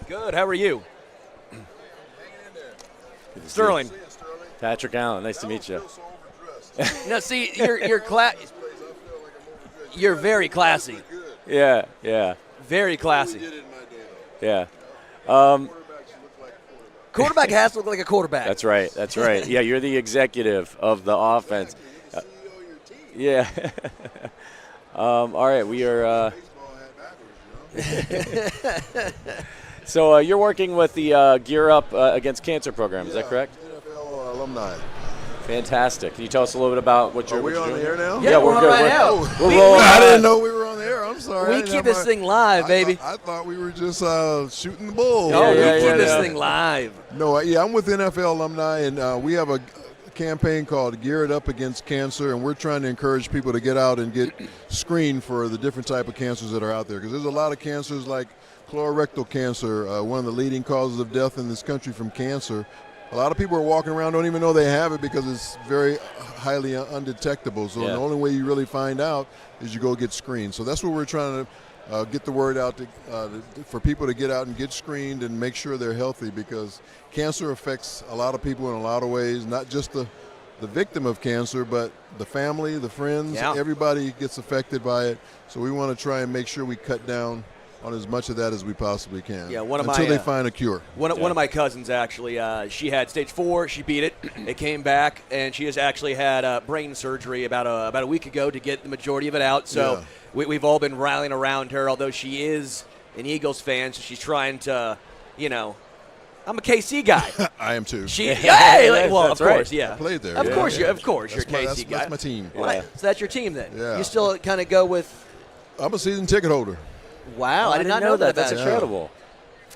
Good. How are you? Sterling. Patrick Allen. Nice to meet you. No, see, you're very classy. Yeah, yeah. Very classy. Yeah. Quarterback has to look like a quarterback. That's right. That's right. Yeah, you're the executive of the offense. Yeah. All right, we are. So you're working with the Gear Up Against Cancer program. Is that correct? CFL alumni. Fantastic. Can you tell us a little bit about what you're Are we on doing? the air now? Yeah, we're good. right now. We're rolling. I didn't know we were on the air. I'm sorry. We keep this thing live, baby. I thought we were just shooting the bull. No, we yeah, keep yeah, this yeah. thing live. No, I'm with NFL alumni, and we have a campaign called Gear It Up Against Cancer, and we're trying to encourage people to get out and get screened for the different type of cancers that are out there, because there's a lot of cancers like colorectal cancer, one of the leading causes of death in this country from cancer. A lot of people are walking around, don't even know they have it because it's very highly undetectable. So the only way you really find out is you go get screened. So that's what we're trying to get the word out for people to get out and get screened and make sure they're healthy, because cancer affects a lot of people in a lot of ways, not just the victim of cancer, but the family, the friends, everybody gets affected by it. So we want to try and make sure we cut down on as much of that as we possibly can. Yeah, until they find a cure. One of my cousins actually, she had stage 4. She beat it. It came back, and she has actually had brain surgery about a week ago to get the majority of it out. So we've all been rallying around her, although she is an Eagles fan, so she's trying to, I'm a KC guy. I am too. Of right. course, yeah. I played there. Of course, yeah. you're a KC guy. That's my team. Right. So that's your team then. Yeah. You still kind of go with. I'm a season ticket holder. Wow, I did not didn't know that. That's incredible.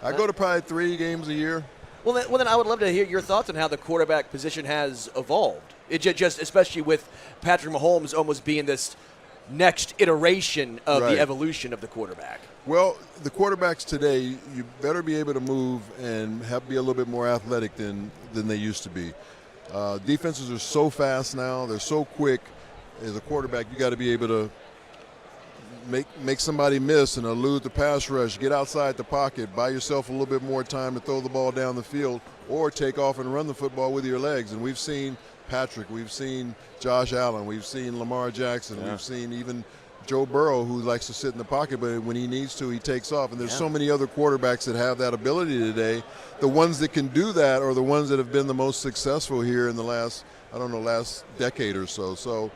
I go to probably 3 games a year. Well, then I would love to hear your thoughts on how the quarterback position has evolved. It just especially with Patrick Mahomes almost being this next iteration of the evolution of the quarterback. Well, the quarterbacks today, you better be able to move and be a little bit more athletic than they used to be. Defenses are so fast now; they're so quick. As a quarterback, you got to be able to make somebody miss and elude the pass rush, get outside the pocket, buy yourself a little bit more time to throw the ball down the field, or take off and run the football with your legs. And we've seen Patrick, we've seen Josh Allen, we've seen Lamar Jackson, we've seen even Joe Burrow, who likes to sit in the pocket, but when he needs to, he takes off. And there's so many other quarterbacks that have that ability today. The ones that can do that are the ones that have been the most successful here in the last decade or so. So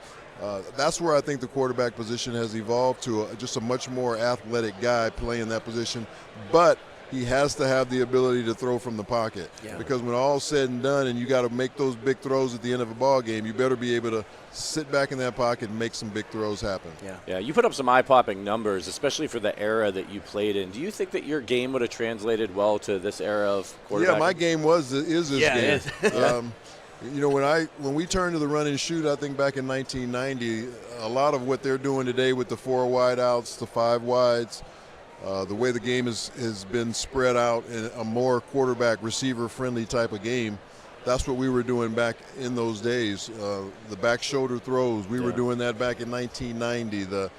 that's where I think the quarterback position has evolved to just a much more athletic guy playing that position. But he has to have the ability to throw from the pocket, because when all's said and done and you got to make those big throws at the end of a ball game, you better be able to sit back in that pocket and make some big throws happen. Yeah, you put up some eye-popping numbers, especially for the era that you played in. Do you think that your game would have translated well to this era of quarterback? Yeah, my game is this game. It is. When we turned to the run and shoot, I think back in 1990, a lot of what they're doing today with the 4 wide outs, the 5 wides, the way the game has been spread out in a more quarterback receiver-friendly type of game, that's what we were doing back in those days. The back shoulder throws, we were doing that back in 1990. The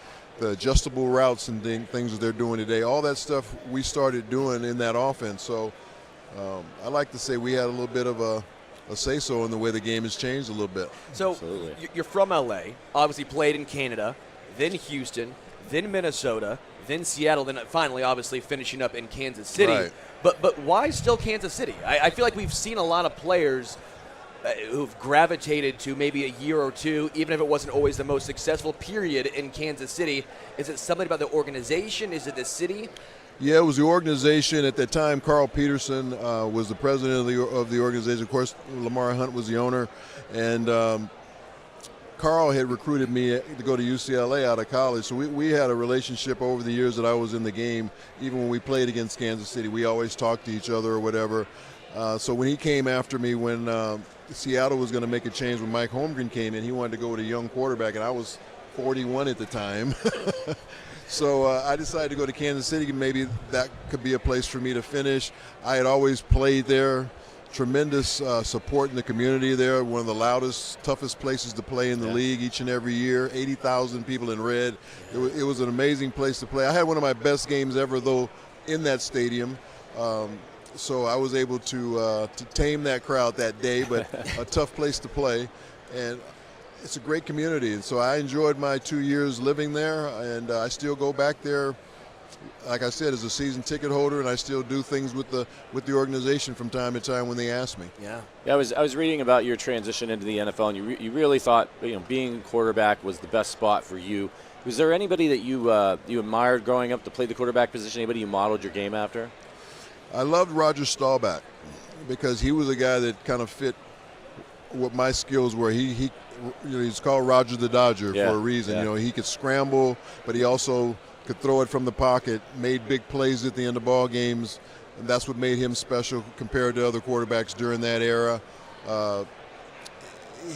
adjustable routes and things that they're doing today, all that stuff we started doing in that offense. So I like to say we had a little bit of a say-so in the way the game has changed a little bit. So you're from L.A., obviously played in Canada, then Houston, then Minnesota, then Seattle, then finally obviously finishing up in Kansas City. Right. But why still Kansas City? I feel like we've seen a lot of players who've gravitated to maybe a year or two, even if it wasn't always the most successful period in Kansas City. Is it something about the organization? Is it the city? Yeah, it was the organization. At that time, Carl Peterson was the president of the organization. Of course, Lamar Hunt was the owner. And Carl had recruited me to go to UCLA out of college. So we had a relationship over the years that I was in the game. Even when we played against Kansas City, we always talked to each other or whatever. So when he came after me, when Seattle was going to make a change, when Mike Holmgren came in, he wanted to go with a young quarterback, and I was 41 at the time. So I decided to go to Kansas City. Maybe that could be a place for me to finish. I had always played there. Tremendous support in the community there. One of the loudest, toughest places to play in the league each and every year. 80,000 people in red. It was an amazing place to play. I had one of my best games ever, though, in that stadium. So I was able to tame that crowd that day, but a tough place to play. And it's a great community. And so I enjoyed my 2 years living there, and I still go back there, like I said, as a season ticket holder, and I still do things with the organization from time to time when they ask me. Yeah, I was reading about your transition into the NFL, and you really thought, you know, being quarterback was the best spot for you. Was there anybody that you admired growing up to play the quarterback position? Anybody you modeled your game after? I loved Roger Staubach because he was a guy that kind of fit what my skills were. He you know, he's called Roger the Dodger for a reason. You know, he could scramble, but he also could throw it from the pocket, made big plays at the end of ball games, and that's what made him special compared to other quarterbacks during that era.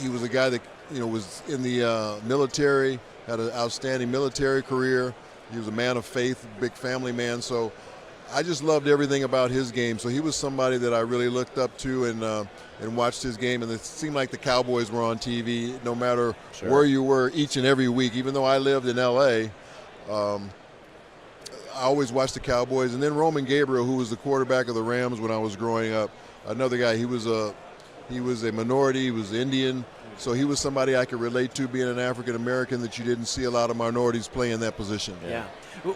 He was a guy that, you know, was in the military, had an outstanding military career. He was a man of faith, big family man. So I just loved everything about his game. So he was somebody that I really looked up to and watched his game. And it seemed like the Cowboys were on TV no matter where you were each and every week. Even though I lived in L.A., I always watched the Cowboys. And then Roman Gabriel, who was the quarterback of the Rams when I was growing up, another guy. He was a minority. He was Indian. So he was somebody I could relate to, being an African-American, that you didn't see a lot of minorities play in that position. Yeah.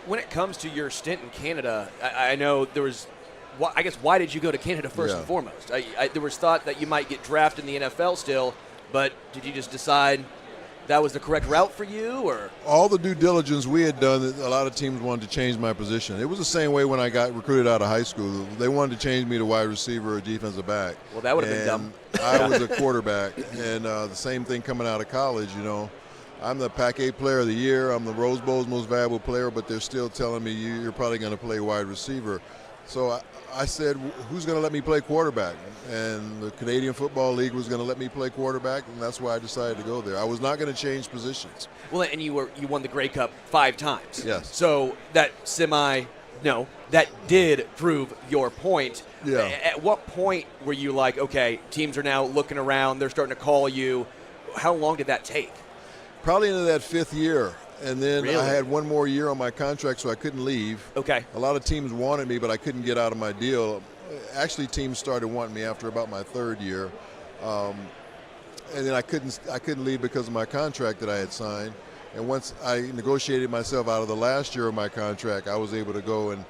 When it comes to your stint in Canada, I know there was, I guess, why did you go to Canada first and foremost? There was thought that you might get drafted in the NFL still, but did you just decide that was the correct route for you? Or all the due diligence we had done, a lot of teams wanted to change my position. It was the same way when I got recruited out of high school. They wanted to change me to wide receiver or defensive back. Well, that would have been dumb. I was a quarterback, and the same thing coming out of college. You know, I'm the Pac-8 Player of the Year. I'm the Rose Bowl's most valuable player, but they're still telling me you're probably going to play wide receiver. So I said, who's going to let me play quarterback? And the Canadian Football League was going to let me play quarterback, and that's why I decided to go there. I was not going to change positions. Well, and you won the Grey Cup 5 times. Yes. So that that did prove your point. Yeah. At what point were you like, okay, teams are now looking around, they're starting to call you? How long did that take? Probably into that 5th year. And then Really? I had 1 more year on my contract, so I couldn't leave. Okay. A lot of teams wanted me, but I couldn't get out of my deal. Actually, teams started wanting me after about my 3rd year. And then I couldn't leave because of my contract that I had signed. And once I negotiated myself out of the last year of my contract, I was able to go and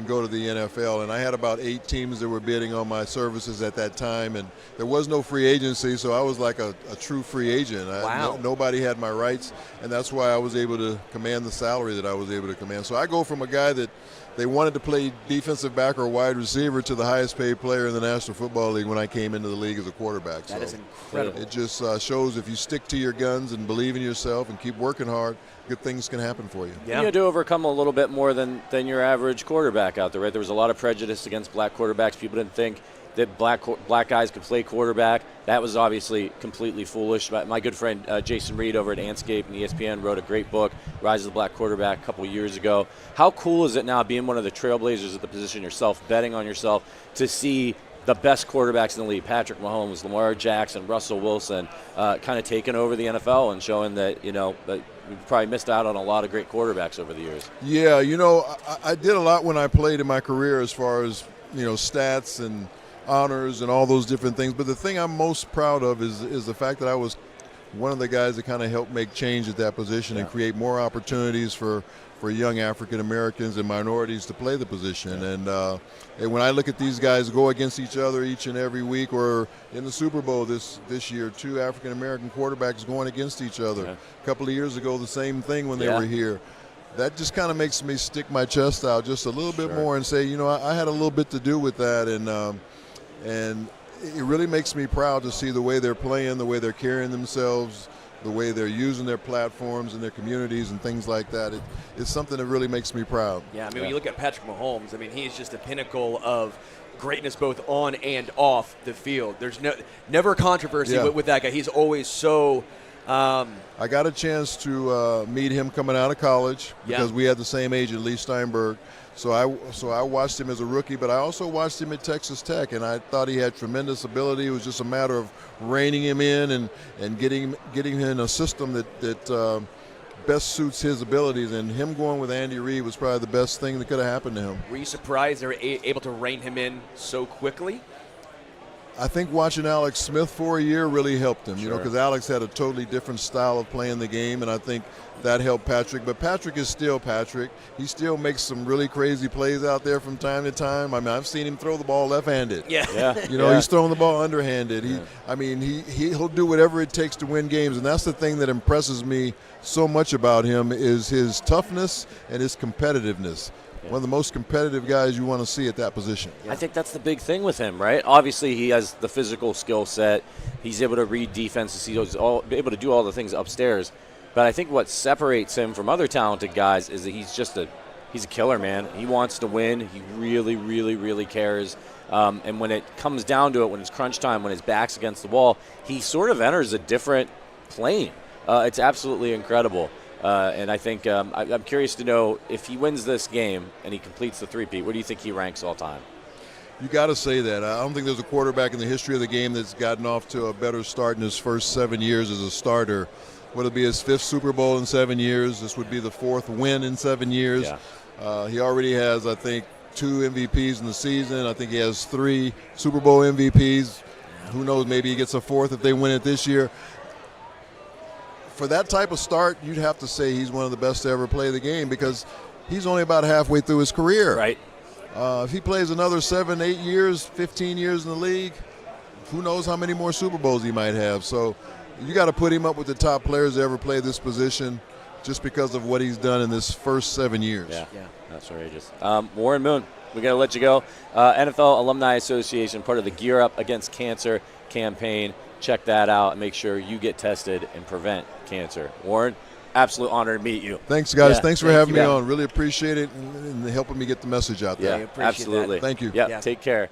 go to the NFL. And I had about 8 teams that were bidding on my services at that time. And there was no free agency, so I was like a true free agent. Wow. Nobody had my rights, and that's why I was able to command the salary that I was able to command. So I go from a guy that they wanted to play defensive back or wide receiver to the highest paid player in the National Football League when I came into the league as a quarterback. That is incredible. It just shows if you stick to your guns and believe in yourself and keep working hard, good things can happen for you. Yeah. You had to overcome a little bit more than your average quarterback out there, right? There was a lot of prejudice against black quarterbacks. People didn't think that black guys could play quarterback. That was obviously completely foolish. My good friend Jason Reed over at Anscape and ESPN wrote a great book, Rise of the Black Quarterback, a couple years ago. How cool is it now, being one of the trailblazers at the position yourself, betting on yourself, to see the best quarterbacks in the league, Patrick Mahomes, Lamar Jackson, Russell Wilson, kind of taking over the NFL and showing that, you know, that we've probably missed out on a lot of great quarterbacks over the years. Yeah, you know, I did a lot when I played in my career as far as, you know, stats and honors and all those different things. But the thing I'm most proud of is the fact that I was one of the guys that kind of helped make change at that position and create more opportunities for young African Americans and minorities to play the position. And when I look at these guys go against each other each and every week, or in the Super Bowl this year, 2 African American quarterbacks going against each other. Yeah. A couple of years ago, the same thing when they were here. That just kind of makes me stick my chest out just a little bit more and say, you know, I had a little bit to do with that. And it really makes me proud to see the way they're playing, the way they're carrying themselves, the way they're using their platforms and their communities and things like that. It's something that really makes me proud. Yeah, I mean, when you look at Patrick Mahomes, I mean, he's just a pinnacle of greatness both on and off the field. There's never controversy with that guy. He's always so I got a chance to meet him coming out of college because we had the same age at Lee Steinberg. So I watched him as a rookie, but I also watched him at Texas Tech, and I thought he had tremendous ability. It was just a matter of reining him in and getting him in a system that best suits his abilities, and him going with Andy Reid was probably the best thing that could have happened to him. Were you surprised they were able to rein him in so quickly? I think watching Alex Smith for a year really helped him, Sure. because Alex had a totally different style of playing the game, and I think that helped Patrick. But Patrick is still Patrick. He still makes some really crazy plays out there from time to time. I mean, I've seen him throw the ball left-handed. Yeah. He's throwing the ball underhanded. He'll do whatever it takes to win games, and that's the thing that impresses me so much about him is his toughness and his competitiveness. One of the most competitive guys you want to see at that position. I think that's the big thing with him, right? Obviously, he has the physical skill set. He's able to read defenses. He's able to do all the things upstairs. But I think what separates him from other talented guys is that he's a killer, man. He wants to win. He really, really, really cares. And when it comes down to it, when it's crunch time, when his back's against the wall, he sort of enters a different plane. It's absolutely incredible. And I think I'm curious to know if he wins this game and he completes the three-peat, where do you think he ranks all time? You got to say that. I don't think there's a quarterback in the history of the game that's gotten off to a better start in his first 7 years as a starter. Would it be his 5th Super Bowl in 7 years? This would be the 4th win in 7 years. Yeah. He already has, I think, 2 MVPs in the season. I think he has 3 Super Bowl MVPs. Who knows, maybe he gets a 4th if they win it this year. For that type of start, you'd have to say he's one of the best to ever play the game, because he's only about halfway through his career. Right. If he plays another 7, 8 years, 15 years in the league, who knows how many more Super Bowls he might have. So you got to put him up with the top players to ever play this position just because of what he's done in this first 7 years. Yeah. That's outrageous. Warren Moon, we got to let you go. NFL Alumni Association, part of the Gear Up Against Cancer campaign. Check that out and make sure you get tested and prevent cancer. Warren, absolute honor to meet you. Thanks, guys. Yeah, Thanks for having me on. Really appreciate it and helping me get the message out there. Yeah, absolutely. Thank you. Yeah, take care.